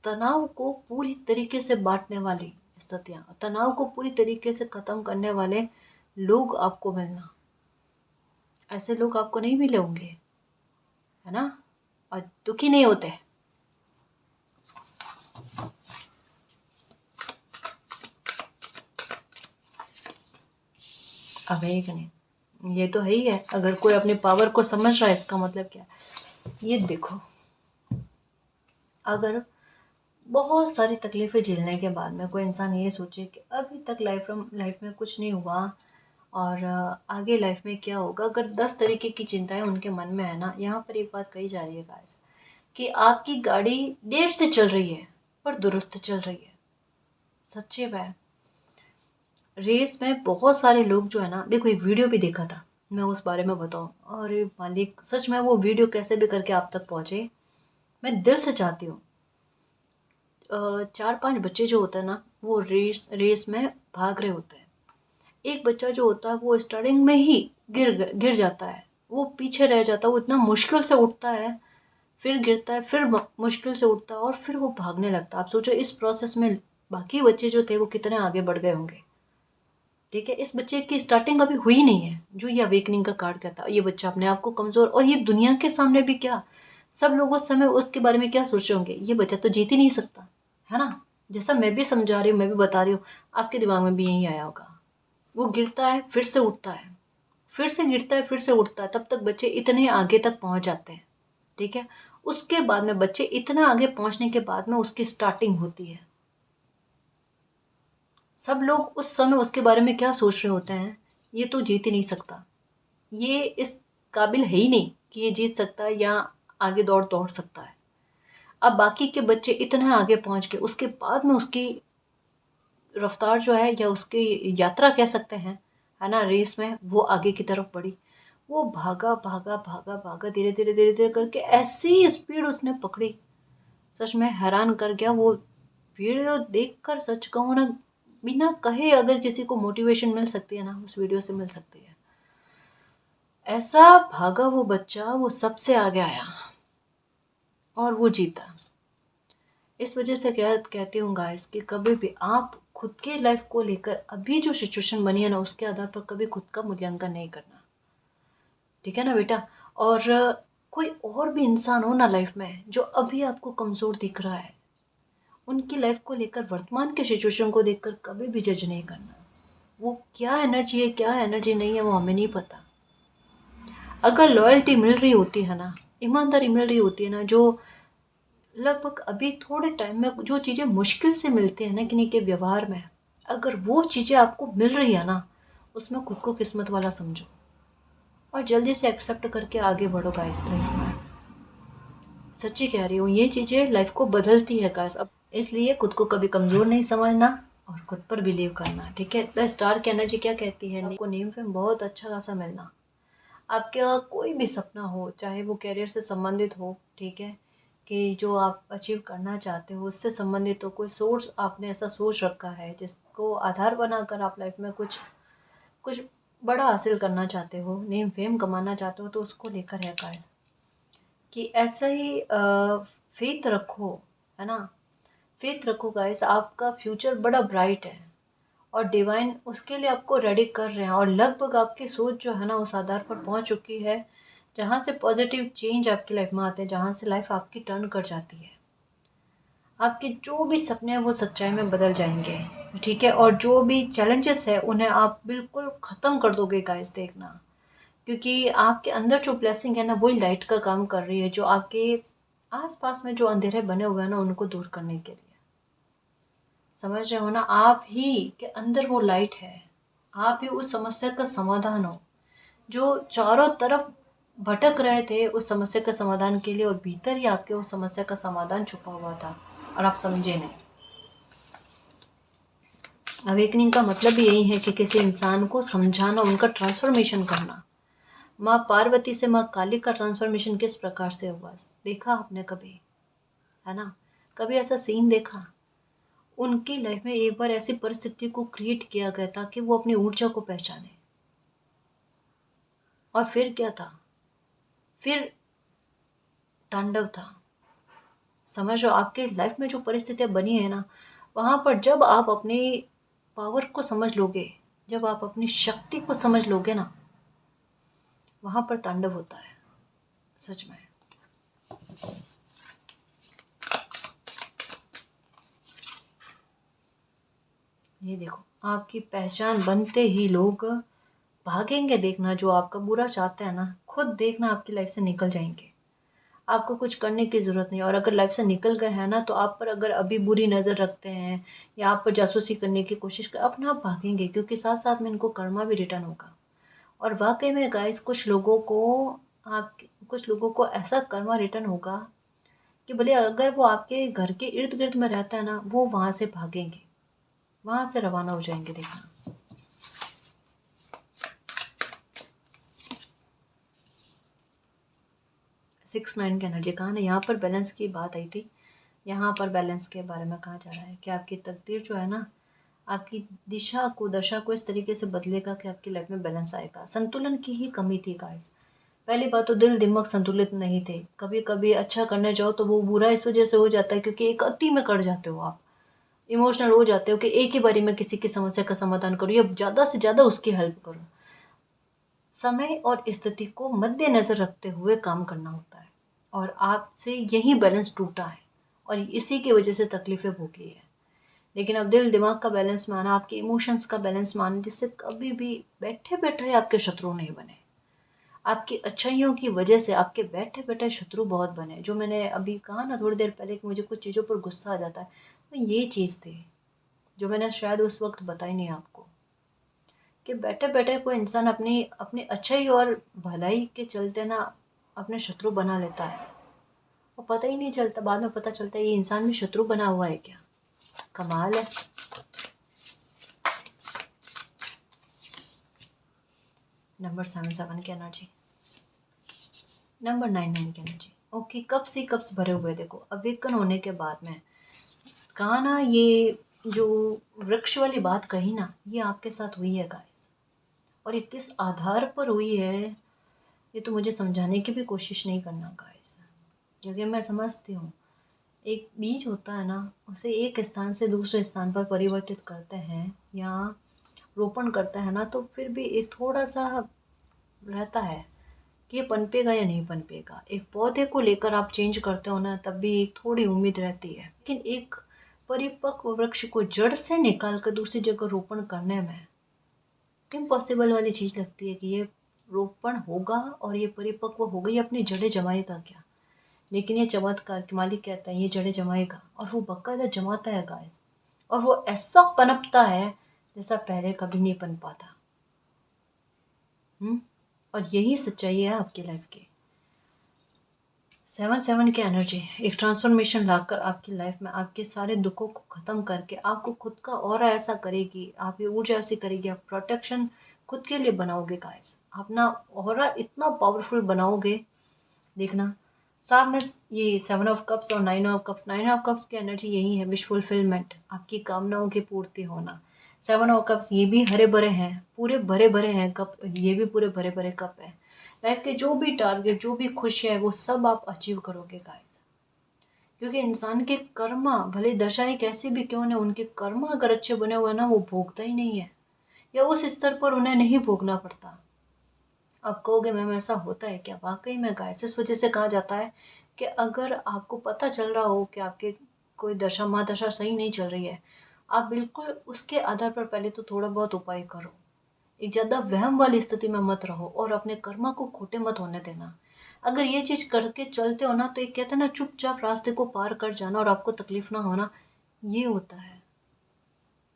तनाव को पूरी तरीके से बांटने वाली स्थितियाँ, तनाव को पूरी तरीके से ख़त्म करने वाले लोग आपको मिलना, ऐसे लोग आपको नहीं मिले होंगे, है ना। और दुखी नहीं होते। अब है कि नहीं, ये तो है ही है। अगर कोई अपनी पावर को समझ रहा है, इसका मतलब क्या है, ये देखो। अगर बहुत सारी तकलीफ़ें झेलने के बाद में कोई इंसान ये सोचे कि अभी तक लाइफ में कुछ नहीं हुआ, और आगे लाइफ में क्या होगा, अगर 10 तरीके की चिंताएं उनके मन में है ना, यहाँ पर एक बात कही जा रही है गाइस, कि आपकी गाड़ी देर से चल रही है पर दुरुस्त चल रही है। सच्ची बात। रेस में बहुत सारे लोग जो है ना, देखो एक वीडियो भी देखा था मैं, उस बारे में बताऊं, अरे मालिक सच में वो वीडियो कैसे भी करके आप तक पहुंचे, मैं दिल से चाहती हूँ। 4-5 बच्चे जो होते हैं ना, वो रेस रेस में भाग रहे होते हैं। एक बच्चा जो होता है वो स्टार्टिंग में ही गिर जाता है, वो पीछे रह जाता है, वो इतना मुश्किल से उठता है, फिर गिरता है, फिर मुश्किल से उठता है, और फिर वो भागने लगता है। आप सोचो इस प्रोसेस में बाकी बच्चे जो थे वो कितने आगे बढ़ गए होंगे। ठीक है। इस बच्चे की स्टार्टिंग अभी हुई नहीं है, जो ये अवेकनिंग का कार्ड कहता है। ये बच्चा अपने आप को कमज़ोर, और ये दुनिया के सामने भी क्या, सब लोग उस समय उसके बारे में क्या सोच रहे होंगे, ये बच्चा तो जीत ही नहीं सकता, है ना। जैसा मैं भी समझा रही हूँ, मैं भी बता रही हूँ, आपके दिमाग में भी यही आया होगा। वो गिरता है, फिर से उठता है, फिर से गिरता है, फिर से उठता है, तब तक बच्चे इतने आगे तक पहुंच जाते हैं। ठीक है। उसके बाद में बच्चे इतना आगे पहुंचने के बाद में उसकी स्टार्टिंग होती है। सब लोग उस समय उसके बारे में क्या सोच रहे होते हैं, ये तो जीत ही नहीं सकता, ये इस काबिल है ही नहीं कि ये जीत सकता है या आगे दौड़ दौड़ सकता है। अब बाकी के बच्चे इतना आगे पहुंच के उसके बाद में उसकी रफ्तार जो है, या उसकी यात्रा कह सकते हैं, है ना, रेस में वो आगे की तरफ बढ़ी। वो भागा भागा भागा भागा, धीरे धीरे धीरे धीरे करके ऐसी स्पीड उसने पकड़ी, सच में हैरान कर गया। वो वीडियो देखकर सच कहूँ ना, बिना कहे अगर किसी को मोटिवेशन मिल सकती है ना, उस वीडियो से मिल सकती है। ऐसा भागा वो बच्चा, वो सबसे आगे आया और वो जीता। इस वजह से क्या कहती हूँ गाइस, कि कभी भी आप खुद के लाइफ को लेकर अभी जो सिचुएशन बनी है ना, उसके आधार पर कभी खुद का मूल्यांकन नहीं करना। ठीक है ना बेटा। और कोई और भी इंसान हो ना लाइफ में जो अभी आपको कमज़ोर दिख रहा है, उनकी लाइफ को लेकर, वर्तमान के सिचुएशन को देखकर कभी भी जज नहीं करना। वो क्या एनर्जी है, क्या एनर्जी नहीं है, वो हमें नहीं पता। अगर लॉयल्टी मिल रही होती है ना, ईमानदारी मिल रही होती है ना, जो लगभग अभी थोड़े टाइम में जो चीज़ें मुश्किल से मिलती हैं ना किन्हीं के व्यवहार में, अगर वो चीज़ें आपको मिल रही है ना, उसमें खुद को किस्मत वाला समझो और जल्दी से एक्सेप्ट करके आगे बढ़ो गाइस लाइफ में। सच्ची कह रही हूँ, ये चीज़ें लाइफ को बदलती है गाइस। अब इसलिए खुद को कभी कमज़ोर नहीं समझना और खुद पर बिलीव करना। ठीक है। द स्टार की एनर्जी क्या कहती है, आपको नेम फेम बहुत अच्छा खासा मिलना, आपका कोई भी सपना हो, चाहे वो करियर से संबंधित हो, ठीक है, कि जो आप अचीव करना चाहते हो उससे संबंधित हो, कोई सोर्स आपने ऐसा सोच रखा है जिसको आधार बनाकर आप लाइफ में कुछ कुछ बड़ा हासिल करना चाहते हो, नेम फेम कमाना चाहते हो, तो उसको लेकर है गाइस कि ऐसा ही फेथ रखो, है ना। फेथ रखो गाइस, आपका फ्यूचर बड़ा ब्राइट है और डिवाइन उसके लिए आपको रेडी कर रहे हैं, और लगभग आपकी सोच जो है ना उस आधार पर पहुंच चुकी है जहां से पॉजिटिव चेंज आपकी लाइफ में आते हैं, जहां से लाइफ आपकी टर्न कर जाती है। आपके जो भी सपने हैं वो सच्चाई में बदल जाएंगे, ठीक है। और जो भी चैलेंजेस है उन्हें आप बिल्कुल ख़त्म कर दोगे गाइस, देखना। क्योंकि आपके अंदर जो ब्लेसिंग है ना वही लाइट का काम कर रही है, जो आपके आसपास में जो अंधेरे बने हुए हैं ना उनको दूर करने के लिए। समझ रहे हो ना, आप ही के अंदर वो लाइट है, आप ही उस समस्या का समाधान हो, जो चारों तरफ भटक रहे थे उस समस्या के समाधान के लिए, और भीतर ही आपके उस समस्या का समाधान छुपा हुआ था और आप समझे नहीं। अवेकनिंग का मतलब भी यही है कि किसी इंसान को समझाना, उनका ट्रांसफॉर्मेशन करना। माँ पार्वती से माँ काली का ट्रांसफॉर्मेशन किस प्रकार से हुआ, देखा आपने कभी, है ना। कभी ऐसा सीन देखा। उनकी लाइफ में एक बार ऐसी परिस्थिति को क्रिएट किया गया था कि वो अपनी ऊर्जा को पहचाने, और फिर क्या था, फिर तांडव था। समझ लो, आपके लाइफ में जो परिस्थितियाँ बनी है ना, वहाँ पर जब आप अपनी पावर को समझ लोगे, जब आप अपनी शक्ति को समझ लोगे ना, वहाँ पर तांडव होता है सच में। ये देखो, आपकी पहचान बनते ही लोग भागेंगे, देखना। जो आपका बुरा चाहते हैं ना, खुद देखना आपकी लाइफ से निकल जाएंगे। आपको कुछ करने की ज़रूरत नहीं, और अगर लाइफ से निकल गए हैं ना, तो आप पर अगर अभी बुरी नज़र रखते हैं या आप पर जासूसी करने की कोशिश कर, अपने आप भागेंगे, क्योंकि साथ साथ में इनको कर्मा भी रिटर्न होगा। और वाकई में गाइस, आप कुछ लोगों को ऐसा कर्मा रिटर्न होगा कि भले अगर वो आपके घर के इर्द गिर्द में रहता है ना, वो वहाँ से भागेंगे, वहाँ से रवाना हो जाएंगे, देखना। 6 9 की एनर्जी कहाँ ना, यहाँ पर बैलेंस की बात आई थी। यहाँ पर बैलेंस के बारे में कहा जा रहा है कि आपकी तकदीर जो है ना, आपकी दिशा को, दशा को इस तरीके से बदलेगा कि आपकी लाइफ में बैलेंस आएगा। संतुलन की ही कमी थी गाइस। पहली बात तो दिल दिमाग संतुलित नहीं थे। कभी कभी अच्छा करने जाओ तो वो बुरा इस वजह से हो जाता है क्योंकि एक अति में कर जाते हो आप, इमोशनल हो जाते हो कि एक ही बारी में किसी की समस्या का समाधान करो या ज़्यादा से ज़्यादा उसकी हेल्प करो। समय और स्थिति को मद्देनजर रखते हुए काम करना होता है, और आपसे यही बैलेंस टूटा है और इसी की वजह से तकलीफें भोगी है। लेकिन अब दिल दिमाग का बैलेंस में आना, आपके इमोशंस का बैलेंस में आना, जिससे कभी भी बैठे बैठे आपके शत्रु नहीं बने। आपकी अच्छाइयों की वजह से आपके बैठे बैठे शत्रु बहुत बने। जो मैंने अभी कहा ना थोड़ी देर पहले कि मुझे कुछ चीज़ों पर गुस्सा आ जाता है, तो ये चीज़ थी जो मैंने शायद उस वक्त बताई नहीं आपको, कि बैठे बैठे कोई इंसान अपनी अपनी अच्छाई और भलाई के चलते ना अपने शत्रु बना लेता है, और पता ही नहीं चलता, बाद में पता चलता है ये इंसान भी शत्रु बना हुआ है क्या। कमाल है। नंबर 7 की एनर्जी, नंबर 9 की एनर्जी। ओके, कप्स ही कप्स भरे हुए। देखो, अवेकन होने के बाद में कहा ना, ये जो वृक्ष वाली बात कही ना, ये आपके साथ हुई है गाइस। और ये किस आधार पर हुई है, ये तो मुझे समझाने की भी कोशिश नहीं करना गाइस, क्योंकि मैं समझती हूँ। एक बीज होता है ना, उसे एक स्थान से दूसरे स्थान पर परिवर्तित करते हैं या रोपण करते हैं ना, तो फिर भी एक थोड़ा सा रहता है कि ये पनपेगा या नहीं पनपेगा। एक पौधे को लेकर आप चेंज करते हो ना, तब भी एक थोड़ी उम्मीद रहती है। लेकिन एक परिपक्व वृक्ष को जड़ से निकाल कर दूसरी जगह रोपण करने में इम्पॉसिबल वाली चीज़ लगती है कि ये रोपण होगा और ये परिपक्व हो गई, अपनी जड़ें जमाएगा क्या। लेकिन ये चमत्कार कि मालिक कहता है ये जड़ें जमाएगा, और वो बाकायदा जमाता है गाइस। और वो ऐसा पनपता है जैसा पहले कभी नहीं पनपा था। और यही सच्चाई है आपकी लाइफ की। 7 की एनर्जी एक ट्रांसफॉर्मेशन लाकर आपकी लाइफ में आपके सारे दुखों को ख़त्म करके आपको खुद का ऑरा ऐसा करेगी, आपकी ऊर्जा ऐसी करेगी, आप प्रोटेक्शन खुद के लिए बनाओगे गाइस। अपना ऑरा इतना पावरफुल बनाओगे, देखना। साथ में ये 7 ऑफ कप्स और 9 ऑफ कप्स, 9 ऑफ कप्स की एनर्जी यही है, विश फुलफिलमेंट, आपकी कामनाओं की पूर्ति होना। सेवन ऑफ कप्स ये भी हरे भरे हैं, पूरे भरे भरे हैं कप, ये भी पूरे भरे भरे कप हैं। लाइफ के जो भी टारगेट, जो भी खुशी है, वो सब आप अचीव करोगे गाइस। क्योंकि इंसान के कर्मा भले दशाएं कैसे भी क्यों ना, उनके कर्मा अगर अच्छे बने हुए ना, वो भोगता ही नहीं है, या उस स्तर पर उन्हें नहीं भोगना पड़ता। आप कहोगे मैम ऐसा होता है क्या? वाकई में गाइस, इस वजह से कहा जाता है कि अगर आपको पता चल रहा हो कि आपके कोई दशा महादशा सही नहीं चल रही है, आप बिल्कुल उसके आधार पर पहले तो थोड़ा बहुत उपाय करो। एक ज़्यादा वहम वाली स्थिति में मत रहो और अपने कर्मा को खोटे मत होने देना। अगर ये चीज़ करके चलते हो ना, तो एक कहते हैं ना, चुपचाप रास्ते को पार कर जाना और आपको तकलीफ ना होना, ये होता है।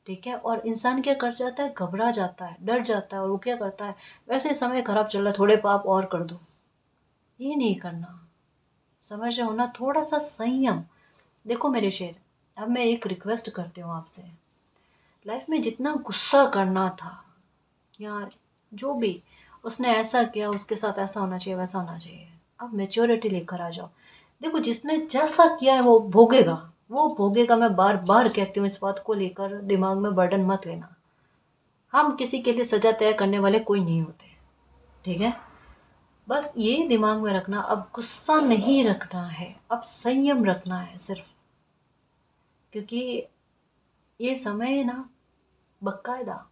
ठीक है। और इंसान क्या कर जाता है, घबरा जाता है, डर जाता है, और वो क्या करता है, वैसे समय खराब चल रहा है, थोड़े पाप और कर दो। ये नहीं करना, समझ रहे हो ना? थोड़ा सा संयम। देखो मेरे शेर, अब मैं एक रिक्वेस्ट करती हूँ आपसे। लाइफ में जितना गुस्सा करना था, या जो भी उसने ऐसा किया, उसके साथ ऐसा होना चाहिए, वैसा होना चाहिए, अब मेच्योरिटी लेकर आ जाओ। देखो जिसने जैसा किया है वो भोगेगा, वो भोगेगा। मैं बार बार कहती हूँ, इस बात को लेकर दिमाग में बर्डन मत लेना। हम किसी के लिए सजा तय करने वाले कोई नहीं होते। ठीक है। बस ये दिमाग में रखना, अब गुस्सा नहीं रखना है, अब संयम रखना है सिर्फ। क्योंकि ये समय है ना, बकायदा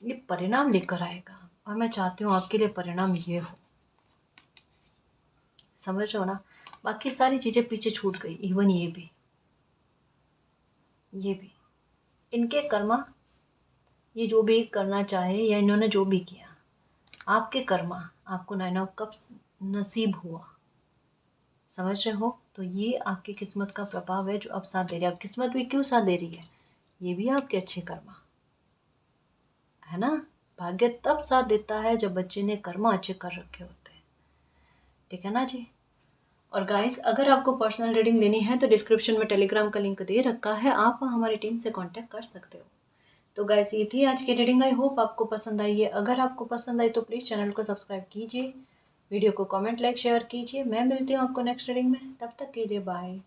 ये परिणाम लेकर आएगा, और मैं चाहती हूँ आपके लिए परिणाम ये हो। समझ रहे हो ना? बाकी सारी चीज़ें पीछे छूट गई, इवन ये भी इनके कर्मा, ये जो भी करना चाहे या इन्होंने जो भी किया, आपके कर्मा, आपको नाइन ऑफ कप्स नसीब हुआ। समझ रहे हो? तो ये आपकी किस्मत का प्रभाव है जो अब साथ दे रहा है। अब किस्मत भी क्यों साथ दे रही है? ये भी आपके अच्छे कर्मा है ना। भाग्य तब साथ देता है जब बच्चे ने कर्मा अच्छे कर रखे होते हैं। ठीक है ना जी। और गाइस, अगर आपको पर्सनल रीडिंग लेनी है तो डिस्क्रिप्शन में टेलीग्राम का लिंक दे रखा है, आप हमारी टीम से कांटेक्ट कर सकते हो। तो गाइस, ये थी आज की रीडिंग। आई होप आपको पसंद आई है। अगर आपको पसंद आई तो प्लीज़ चैनल को सब्सक्राइब कीजिए, वीडियो को कमेंट, लाइक, शेयर कीजिए। मैं मिलती हूँ आपको नेक्स्ट रीडिंग में, तब तक के लिए बाय।